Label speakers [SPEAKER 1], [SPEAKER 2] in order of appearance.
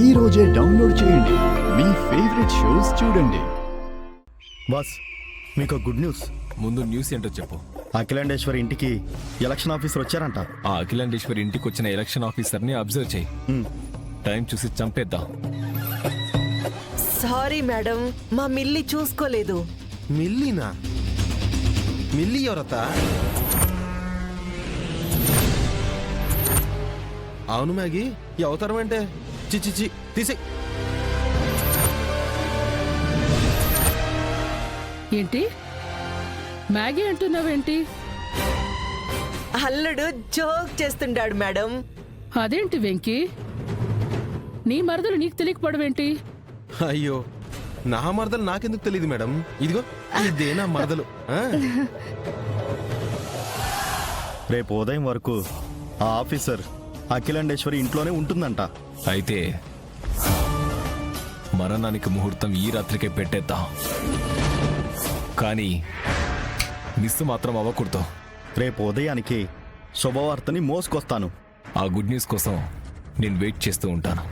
[SPEAKER 1] ఈ రోజే డౌన్లోడ్ చేయండి. మీ ఫేవరెట్ షోస్ చూడండి.
[SPEAKER 2] బాస్, మీకు గుడ్ న్యూస్.
[SPEAKER 3] ముందు న్యూస్ ఏంటో చెప్పు.
[SPEAKER 2] అఖిలాండేశ్వరి ఇంటికి ఎలక్షన్ ఆఫీసర్ వచ్చారంట.
[SPEAKER 3] ఆ అఖిలాండేశ్వరి ఇంటికి వచ్చిన ఎలక్షన్ ఆఫీసర్ని అబ్జర్వ్ చేయి. టైం చూసి చంపేద్దాం.
[SPEAKER 4] సారీ మేడం, మా మిల్లి చూసుకోలేదు.
[SPEAKER 5] మిల్లీనా? మిల్లీ ఎవరతా? అవును మ్యాగీ, ఈ అవతారం అంటే చిచ్చి తీసి.
[SPEAKER 6] ఏంటి మ్యాగీ అంటున్నావేంటి?
[SPEAKER 4] అల్లుడు జోక్ చేస్తుండాడు మేడం.
[SPEAKER 6] అదేంటి వెంకీ, నీ మరదలు నీకు తెలియకపోవడమేంటి?
[SPEAKER 5] అయ్యో, నా మరదలు నాకెందుకు తెలియదు మేడం? ఇదిగో ఇదే నా మరదలు.
[SPEAKER 2] రేపు ఉదయం వరకు ఆ ఆఫీసర్ అఖిలాండేశ్వరి ఇంట్లోనే ఉంటుందంట.
[SPEAKER 3] అయితే మరణానికి ముహూర్తం ఈ రాత్రికే పెట్టేద్దాం. కానీ మిస్ మాత్రం అవ్వకూడదు.
[SPEAKER 2] రేపు ఉదయానికి శుభవార్తని మోసుకొస్తాను.
[SPEAKER 3] ఆ గుడ్ న్యూస్ కోసం నేను వెయిట్ చేస్తూ ఉంటాను.